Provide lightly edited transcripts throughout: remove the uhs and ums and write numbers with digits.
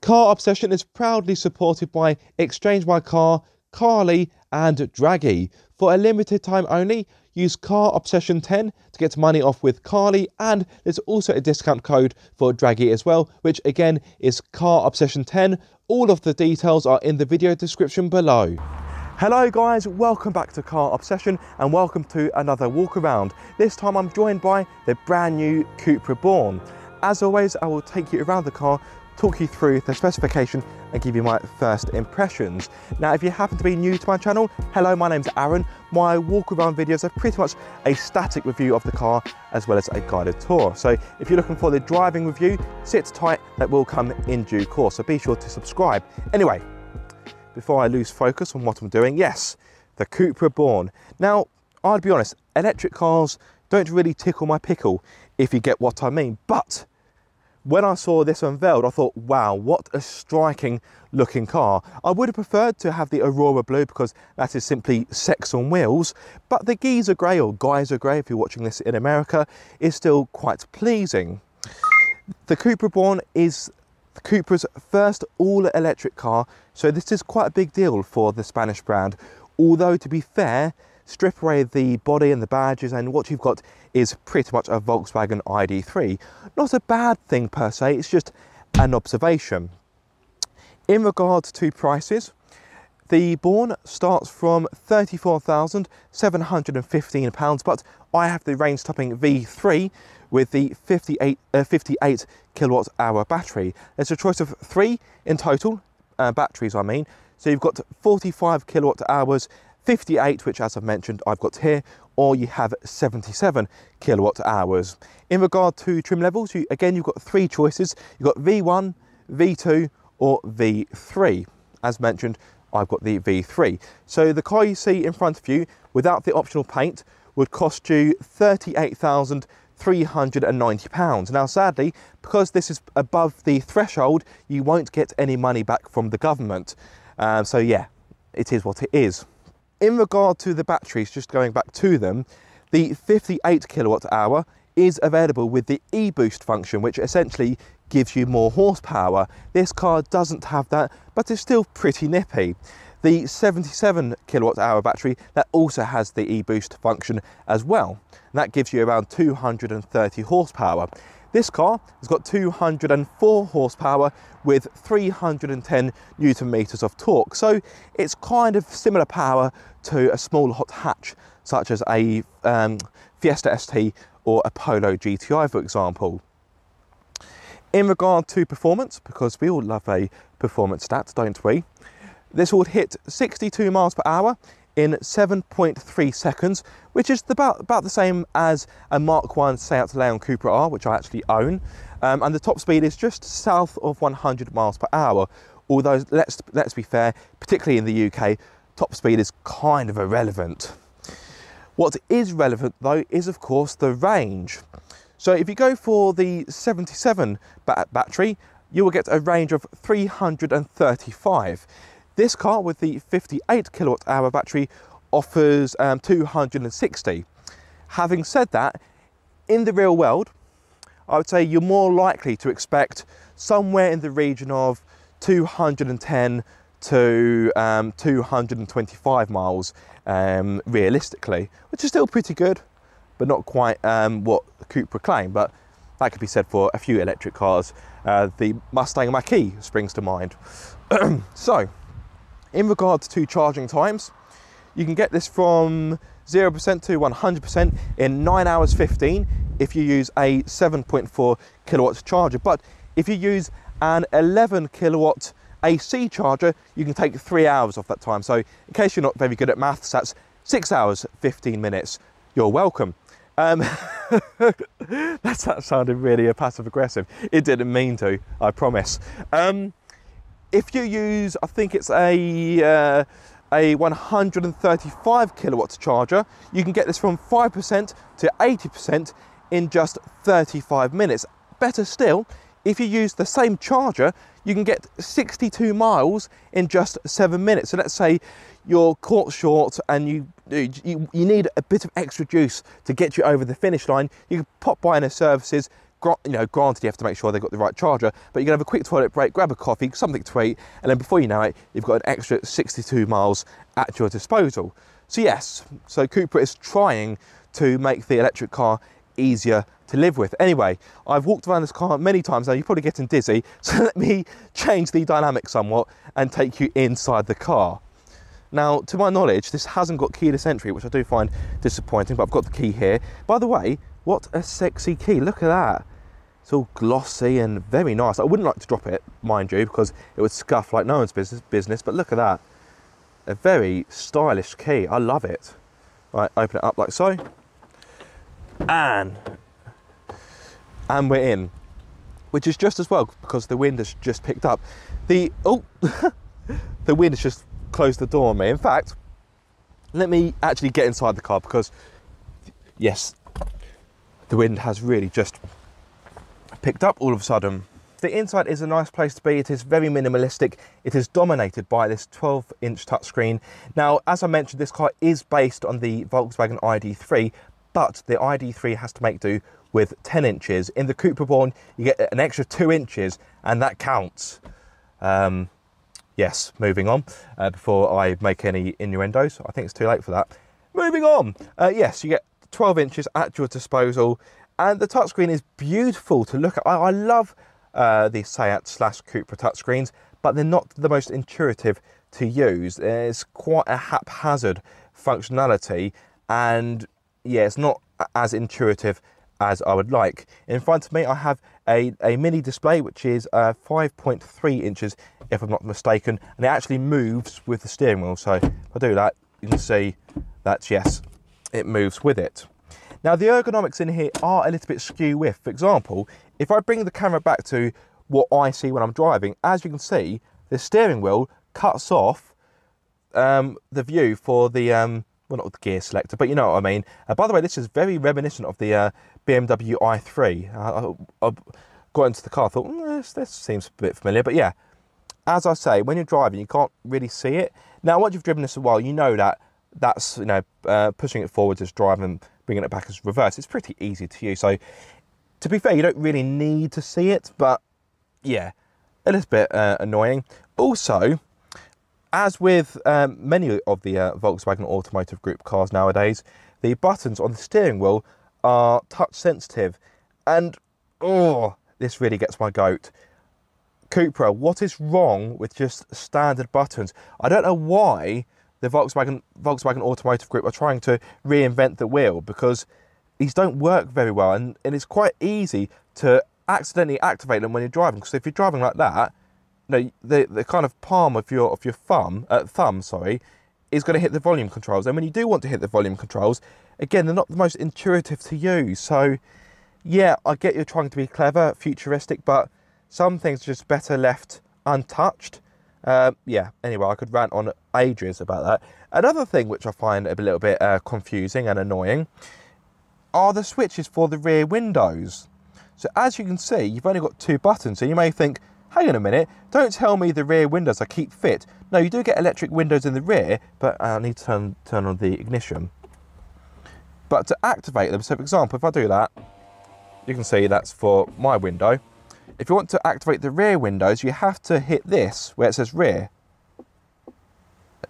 Car Obsession is proudly supported by Exchange My Car, Carly and Draggy. For a limited time only, use Car Obsession 10 to get money off with Carly, and there's also a discount code for Draggy as well, which again is Car Obsession 10. All of the details are in the video description below. Hello guys, welcome back to Car Obsession and welcome to another walk around. This time I'm joined by the brand new Cupra Born. As always, I will take you around the car, talk you through the specification and give you my first impressions. Now, if you happen to be new to my channel, hello, my name's Aaron. My walk around videos are pretty much a static review of the car as well as a guided tour. So if you're looking for the driving review, sit tight, that will come in due course. So be sure to subscribe. Anyway, before I lose focus on what I'm doing, yes, the Cupra Born. Now, I'll be honest, electric cars don't really tickle my pickle, if you get what I mean. But when I saw this unveiled, I thought, wow, what a striking looking car. I would have preferred to have the Aurora Blue because that is simply sex on wheels, but the Geyser Grey, or Geyser Grey if you're watching this in America, is still quite pleasing. The Cupra Born is Cupra's first all-electric car, so this is quite a big deal for the Spanish brand. Although, to be fair, strip away the body and the badges and what you've got is pretty much a Volkswagen ID3. Not a bad thing per se, it's just an observation. In regards to prices, the Born starts from £34,715, but I have the range-topping V3 with the 58 kilowatt hour battery. There's a choice of 3 in total, batteries I mean. So you've got 45 kilowatt hours, 58, which as I've mentioned I've got here, or you have 77 kilowatt hours. In regard to trim levels, you've got 3 choices. You've got V1, V2 or V3. As mentioned, I've got the V3. So the car you see in front of you without the optional paint would cost you £38,390. Now sadly, because this is above the threshold, you won't get any money back from the government. So yeah, it is what it is. In regard to the batteries, just going back to them, the 58 kilowatt hour is available with the e-boost function, which essentially gives you more horsepower. This car doesn't have that, but it's still pretty nippy. The 77 kilowatt hour battery, that also has the e-boost function as well. And that gives you around 230 horsepower. This car has got 204 horsepower with 310 Newton meters of torque. So it's kind of similar power to a small hot hatch, such as a Fiesta ST or a Polo GTI, for example. In regard to performance, because we all love a performance stat, don't we? This would hit 62 miles per hour in 7.3 seconds, which is about the same as a Mark 1 Seat Leon Cupra R, which I actually own. And the top speed is just south of 100 miles per hour. Although, let's be fair, particularly in the UK, top speed is kind of irrelevant. What is relevant though is of course the range. So if you go for the 77 battery, you will get a range of 335. This car with the 58 kilowatt hour battery offers 260. Having said that, in the real world, I would say you're more likely to expect somewhere in the region of 210 to 225 miles realistically, which is still pretty good, but not quite what Cupra claim. But that could be said for a few electric cars. The Mustang Mach-E springs to mind. So, in regards to charging times, you can get this from 0% to 100% in 9 hours 15 if you use a 7.4 kilowatt charger. But if you use an 11 kilowatt AC charger, you can take 3 hours off that time. So in case you're not very good at maths, that's 6 hours, 15 minutes. You're welcome. That sounded really passive aggressive. It didn't mean to, I promise. If you use, I think it's a 135 kilowatt charger, you can get this from 5% to 80% in just 35 minutes. Better still, if you use the same charger, you can get 62 miles in just 7 minutes. So let's say you're caught short and you need a bit of extra juice to get you over the finish line. You can pop by in a services, Granted, you have to make sure they've got the right charger, but you can have a quick toilet break, grab a coffee, something to eat, and then before you know it, you've got an extra 62 miles at your disposal. So yes, so Cupra is trying to make the electric car easier to live with. Anyway, I've walked around this car many times now, you're probably getting dizzy, so let me change the dynamic somewhat and take you inside the car. Now, to my knowledge, this hasn't got keyless entry, which I do find disappointing, but I've got the key here. By the way, what a sexy key, look at that. It's all glossy and very nice. I wouldn't like to drop it, mind you, because it would scuff like no one's business, but look at that. A very stylish key, I love it. Right, open it up like so. And we're in, which is just as well because the wind has just picked up. The wind has just closed the door on me. In fact, let me actually get inside the car because, yes, the wind has really just picked up all of a sudden. The inside is a nice place to be. It is very minimalistic. It is dominated by this 12-inch touchscreen. Now, as I mentioned, this car is based on the Volkswagen ID3, but the ID3 has to make do with 10 inches. In the Cupra Born, you get an extra 2 inches, and that counts. Yes, moving on, before I make any innuendos. I think it's too late for that. Moving on. Yes, you get 12 inches at your disposal, and the touchscreen is beautiful to look at. I love the Seat/Cupra touchscreens, but they're not the most intuitive to use. It's quite a haphazard functionality, and yeah, it's not as intuitive as I would like. In front of me, I have a mini display, which is 5.3 inches, if I'm not mistaken, and it actually moves with the steering wheel. So if I do that, you can see that, yes, it moves with it. Now, the ergonomics in here are a little bit skew with. For example, if I bring the camera back to what I see when I'm driving, as you can see, the steering wheel cuts off the view for the, well, not the gear selector, but you know what I mean. By the way, this is very reminiscent of the BMW i3. I got into the car, thought, this seems a bit familiar, but yeah. As I say, when you're driving, you can't really see it. Now, once you've driven this a while, you know that that's, pushing it forward as drive and bringing it back as reverse. It's pretty easy to use. So, to be fair, you don't really need to see it, but yeah, a little bit annoying. Also, as with many of the Volkswagen Automotive Group cars nowadays, the buttons on the steering wheel are touch sensitive, and oh, this really gets my goat. Cupra, what is wrong with just standard buttons? I don't know why the Volkswagen Automotive Group are trying to reinvent the wheel, because these don't work very well, and it's quite easy to accidentally activate them when you're driving. Because if you're driving like that, the kind of palm of your thumb is going to hit the volume controls, and when you do want to hit the volume controls, again, they're not the most intuitive to use. So yeah, I get you're trying to be clever, futuristic, but some things are just better left untouched. Yeah, anyway, I could rant on ages about that. Another thing which I find a little bit confusing and annoying are the switches for the rear windows. So as you can see, you've only got 2 buttons, so you may think, hang on a minute, don't tell me the rear windows are keep fit. No, you do get electric windows in the rear, but I need to turn on the ignition. But to activate them, so for example, if I do that, you can see that's for my window. If you want to activate the rear windows, you have to hit this where it says rear.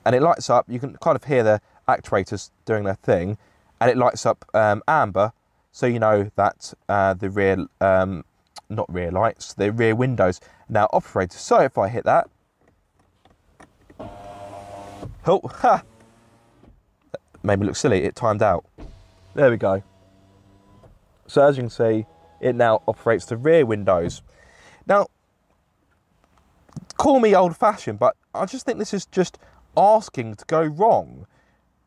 And it lights up. You can kind of hear the actuators doing their thing. And it lights up amber, so you know that the rear, not rear lights, the rear windows now operated. So if I hit that. Oh, ha! That made me look silly. It timed out. There we go. So as you can see, it now operates the rear windows. Now, call me old-fashioned, but I just think this is just asking to go wrong.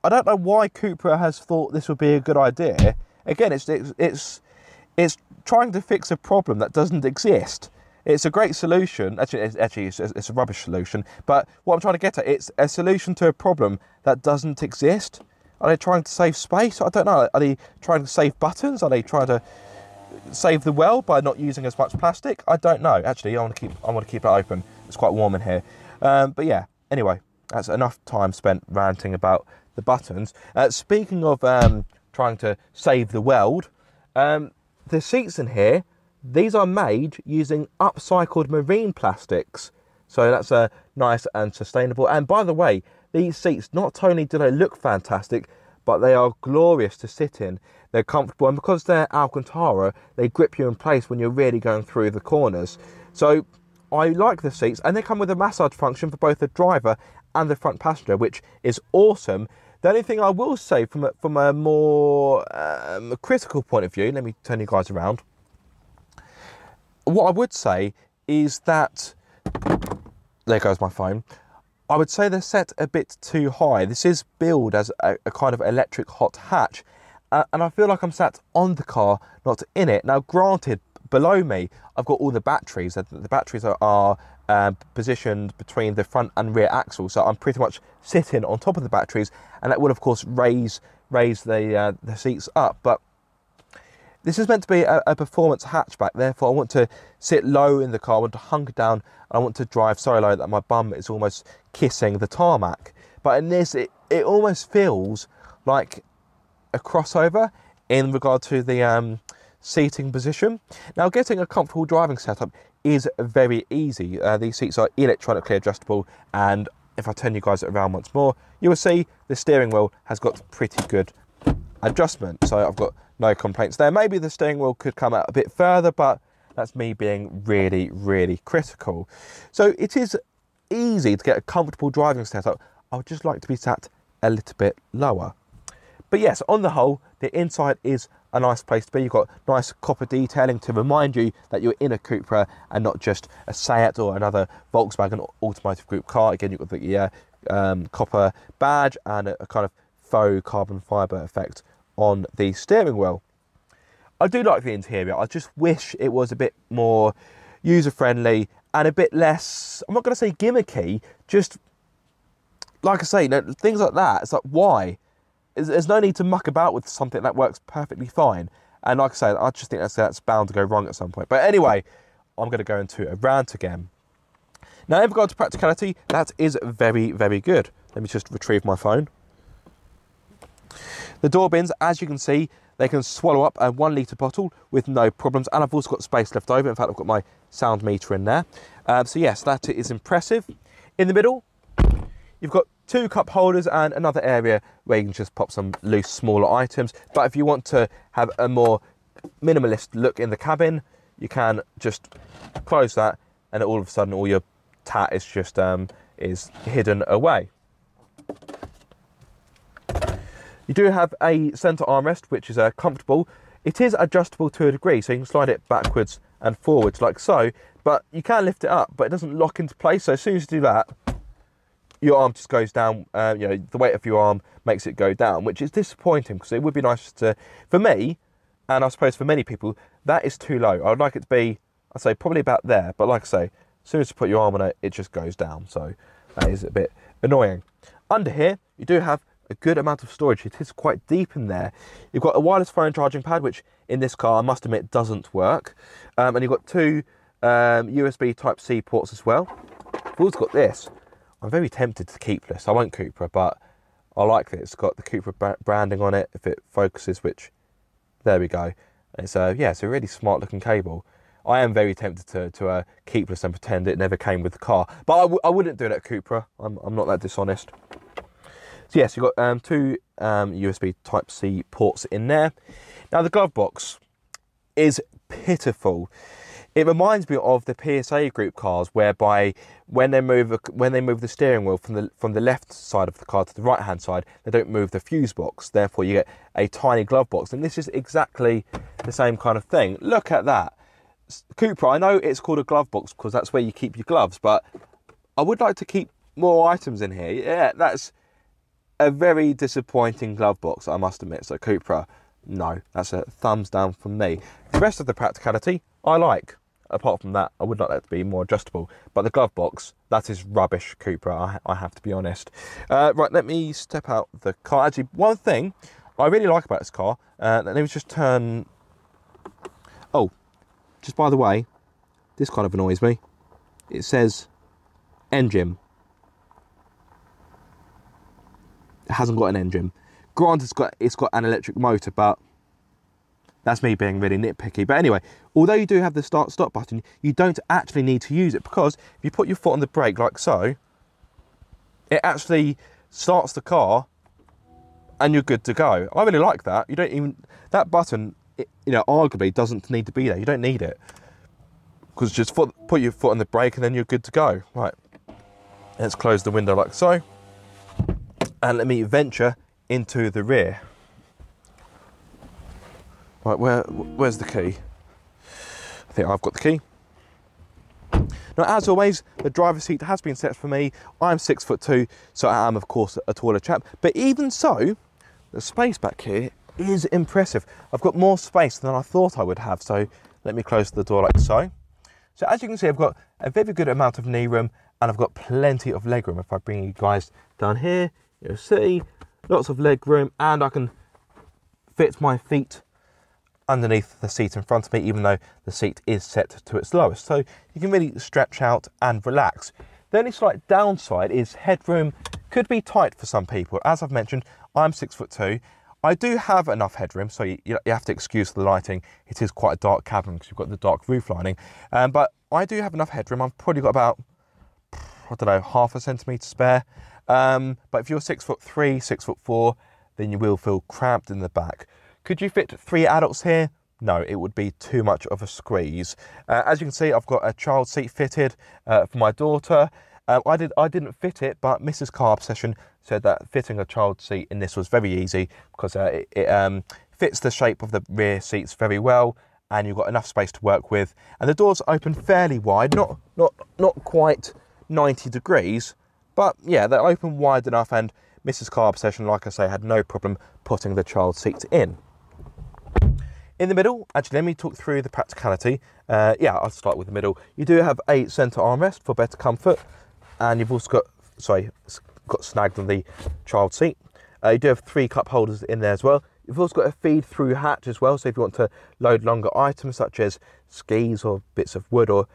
I don't know why Cupra has thought this would be a good idea. Again, it's trying to fix a problem that doesn't exist. It's a great solution. Actually, it's a rubbish solution. But what I'm trying to get at, it's a solution to a problem that doesn't exist. Are they trying to save space? I don't know. Are they trying to save buttons? Are they trying to save the world by not using as much plastic? I don't know. Actually, I want to keep it open. It's quite warm in here. But yeah. Anyway, that's enough time spent ranting about the buttons. Speaking of trying to save the world, the seats in here These are made using upcycled marine plastics. So that's nice and sustainable. And by the way, these seats, not only do they look fantastic, but they are glorious to sit in. They're comfortable, and because they're Alcantara, they grip you in place when you're really going through the corners. So I like the seats, and they come with a massage function for both the driver and the front passenger, which is awesome. The only thing I will say from a more critical point of view, let me turn you guys around. What I would say is that, there goes my phone, I would say they're set a bit too high. This is billed as a kind of electric hot hatch, and I feel like I'm sat on the car, not in it. Now, granted, below me, I've got all the batteries. The batteries are positioned between the front and rear axle, so I'm pretty much sitting on top of the batteries, and that will, of course, raise the seats up. But this is meant to be a performance hatchback, therefore I want to sit low in the car, I want to hunker down, and I want to drive so low that my bum is almost kissing the tarmac. But in this, it almost feels like a crossover in regard to the seating position. Now, getting a comfortable driving setup is very easy. These seats are electronically adjustable, and if I turn you guys around once more, you will see the steering wheel has got pretty good adjustment. So I've got no complaints there. Maybe the steering wheel could come out a bit further, but that's me being really, really critical. So it is easy to get a comfortable driving setup. I would just like to be sat a little bit lower. But yes, on the whole, the inside is a nice place to be. You've got nice copper detailing to remind you that you're in a Cupra and not just a Seat or another Volkswagen Automotive Group car. Again, you've got the copper badge and a kind of faux carbon fibre effect on the steering wheel. I do like the interior. I just wish it was a bit more user-friendly and a bit less, I'm not going to say gimmicky, just, like I say, things like that. It's like, why? There's no need to muck about with something that works perfectly fine. And like I say, I just think that's bound to go wrong at some point. But anyway, I'm going to go into a rant again. Now, in regard to practicality, that is very, very good. Let me just retrieve my phone. The door bins, as you can see, they can swallow up a 1 litre bottle with no problems. And I've also got space left over. In fact, I've got my sound meter in there. So yes, that is impressive. In the middle, you've got 2 cup holders and another area where you can just pop some loose, smaller items. But if you want to have a more minimalist look in the cabin, you can just close that, and all of a sudden all your tat is just is hidden away. You do have a centre armrest, which is comfortable. It is adjustable to a degree, so you can slide it backwards and forwards like so, but you can lift it up, but it doesn't lock into place. So as soon as you do that, your arm just goes down. You know, the weight of your arm makes it go down, which is disappointing, because it would be nice to, for me, and I suppose for many people, that is too low. I would like it to be, I'd say, probably about there, but like I say, as soon as you put your arm on it, it just goes down, so that is a bit annoying. Under here, you do have a good amount of storage. It is quite deep in there. You've got a wireless phone charging pad, which in this car, I must admit, doesn't work. And you've got 2 USB Type-C ports as well. I've also got this. I'm very tempted to keep this. I won't Cupra, but I like that it's got the Cupra branding on it, if it focuses, which, there we go. And it's yeah, it's a really smart looking cable. I am very tempted to keep this and pretend it never came with the car, but I wouldn't do that at Cupra. I'm not that dishonest. So yes, you've got 2 USB Type-C ports in there. Now the glove box is pitiful. It reminds me of the PSA group cars, whereby when they move the steering wheel from the left side of the car to the right hand side, they don't move the fuse box. Therefore, you get a tiny glove box, and this is exactly the same kind of thing. Look at that. Cupra, I know it's called a glove box because that's where you keep your gloves, but I would like to keep more items in here. Yeah, that's a very disappointing glove box, I must admit. So Cupra, no, that's a thumbs down from me. The rest of the practicality, I like. Apart from that, I would like that to be more adjustable. But the glove box, that is rubbish, Cupra, I have to be honest. Right, let me step out the car. Actually, one thing I really like about this car, let me just turn... Oh, just by the way, this kind of annoys me. It says engine. It hasn't got an engine. Granted, it's got an electric motor, but That's me being really nitpicky. But anyway, although you do have the start-stop button, you don't actually need to use it, because if you put your foot on the brake like so, it actually starts the car and you're good to go. I really like that. You don't even, that button, you know, arguably doesn't need to be there. You don't need it, because just put your foot on the brake and then you're good to go. Right, let's close the window like so. And let me venture into the rear. Right, where's the key? I think I've got the key. Now, as always, the driver's seat has been set for me. I'm 6'2", so I am, of course, a taller chap. But even so, the space back here is impressive. I've got more space than I thought I would have. So let me close the door like so. So as you can see, I've got a very good amount of knee room, and I've got plenty of leg room. If I bring you guys down here, you'll see lots of leg room, and I can fit my feet underneath the seat in front of me, even though the seat is set to its lowest. So you can really stretch out and relax. The only slight downside is headroom could be tight for some people. As I've mentioned, I'm 6'2". I do have enough headroom, so you have to excuse the lighting. It is quite a dark cabin because you've got the dark roof lining. But I do have enough headroom. I've probably got about, I don't know, half a centimetre spare. But if you're 6'3", 6'4", then you will feel cramped in the back. Could you fit 3 adults here? No, it would be too much of a squeeze. As you can see, I've got a child seat fitted for my daughter. I didn't fit it, but Mrs. Car Obsession said that fitting a child seat in this was very easy, because it fits the shape of the rear seats very well, and you've got enough space to work with. And the doors open fairly wide, not quite 90 degrees, but yeah, they're open wide enough, and Mrs. Car Obsession, like I say, had no problem putting the child seat in. In the middle, actually, let me talk through the practicality. Yeah, I'll start with the middle. You do have a centre armrest for better comfort, and you've also got snagged on the child seat. You do have 3 cup holders in there as well. You've also got a feed-through hatch as well, so if you want to load longer items such as skis or bits of wood or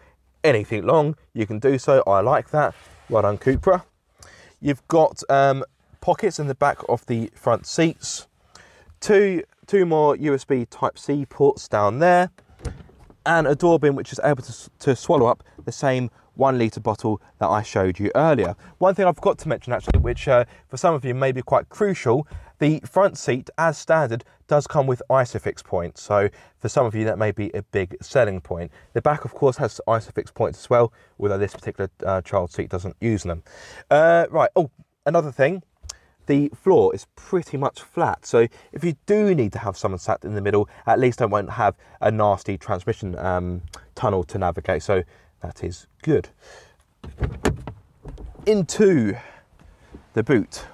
anything long, you can do so. I like that. Well done, Cupra. You've got pockets in the back of the front seats. Two more USB Type-C ports down there, and a door bin which is able to swallow up the same 1 litre bottle that I showed you earlier. One thing I forgot to mention actually, which for some of you may be quite crucial, the front seat as standard does come with ISOFIX points, so for some of you that may be a big selling point. The back of course has ISOFIX points as well, although this particular child seat doesn't use them. Right, oh, another thing, the floor is pretty much flat, so if you do need to have someone sat in the middle, at least I won't have a nasty transmission tunnel to navigate, so that is good. Into the boot.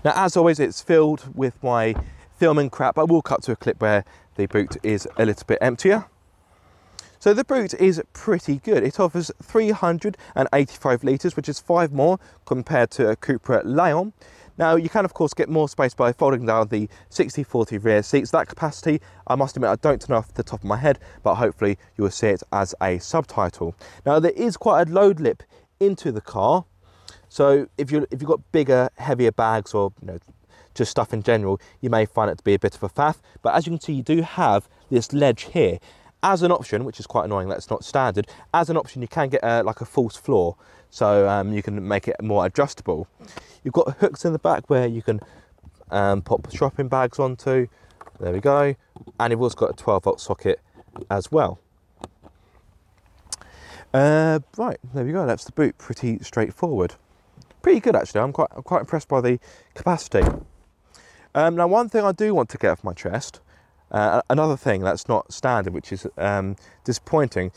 Now, as always, it's filled with my filming crap. I will cut to a clip where the boot is a little bit emptier. So the boot is pretty good. It offers 385 litres, which is 5 more compared to a Cupra Leon. Now, you can, of course, get more space by folding down the 60/40 rear seats. That capacity, I must admit, I don't know off the top of my head, but hopefully you will see it as a subtitle. Now, there is quite a load lip into the car. So if you've got bigger, heavier bags or just stuff in general, you may find it to be a bit of a faff. But as you can see, you do have this ledge here. As an option, which is quite annoying, that's not standard, as an option you can get like a false floor, so you can make it more adjustable. You've got hooks in the back where you can pop shopping bags onto, there we go, and you've also got a 12-volt socket as well. Right, there we go, that's the boot, pretty straightforward. Pretty good actually, I'm quite impressed by the capacity. Now, one thing I do want to get off my chest, another thing that's not standard, which is disappointing,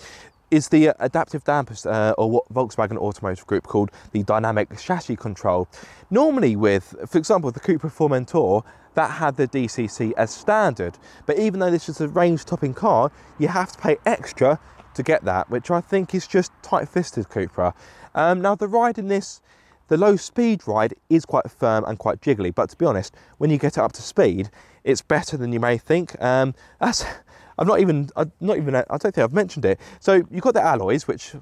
is the adaptive dampers, or what Volkswagen Automotive Group called the dynamic chassis control. Normally with, for example, the Cupra Formentor, that had the DCC as standard, but even though this is a range-topping car, you have to pay extra to get that, which I think is just tight-fisted Cupra. Now, the ride in this, the low-speed ride is quite firm and quite jiggly, but to be honest, when you get it up to speed, it's better than you may think. I don't think I've mentioned it. So you've got the alloys, which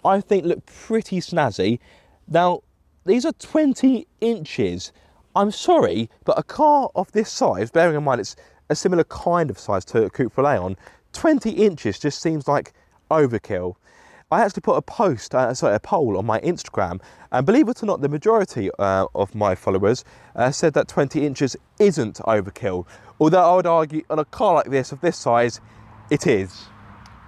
I think look pretty snazzy. Now, these are 20 inches. I'm sorry, but a car of this size, bearing in mind it's a similar kind of size to a Cupra Leon, 20 inches just seems like overkill. I actually put a poll on my Instagram, and believe it or not, the majority of my followers said that 20 inches isn't overkill. Although I would argue on a car like this, of this size, it is.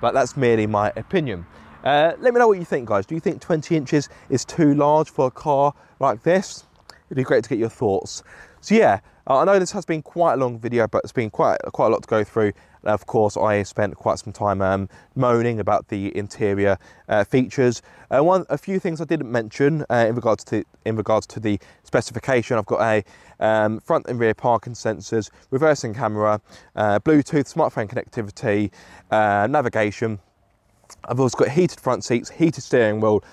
But that's merely my opinion. Let me know what you think, guys. Do you think 20 inches is too large for a car like this? It'd be great to get your thoughts. So yeah, I know this has been quite a long video, but it's been quite a lot to go through. Of course, I spent quite some time moaning about the interior features. A few things I didn't mention in regards to the specification. I've got a front and rear parking sensors, reversing camera, Bluetooth, smartphone connectivity, navigation. I've also got heated front seats, heated steering wheel,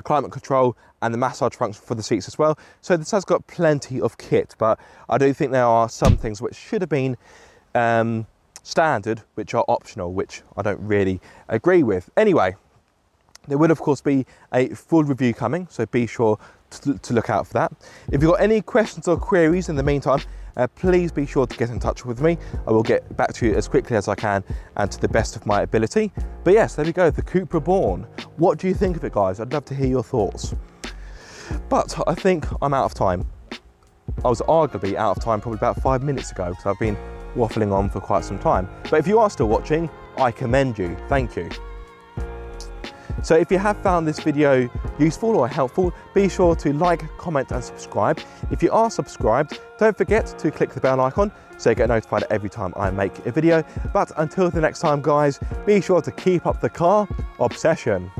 climate control, and the massage function for the seats as well. So this has got plenty of kit, but I do think there are some things which should have been standard, which are optional, which I don't really agree with. Anyway, there will of course be a full review coming, so be sure to look out for that. If you've got any questions or queries in the meantime, please be sure to get in touch with me. I will get back to you as quickly as I can and to the best of my ability. But yes, there we go, the Cupra Born. What do you think of it, guys? I'd love to hear your thoughts. But I think I'm out of time. I was arguably out of time probably about 5 minutes ago, because I've been waffling on for quite some time. But if you are still watching, I commend you. Thank you. So if you have found this video useful or helpful, be sure to like, comment and subscribe. If you are subscribed, don't forget to click the bell icon so you get notified every time I make a video. But until the next time, guys, be sure to keep up the car obsession.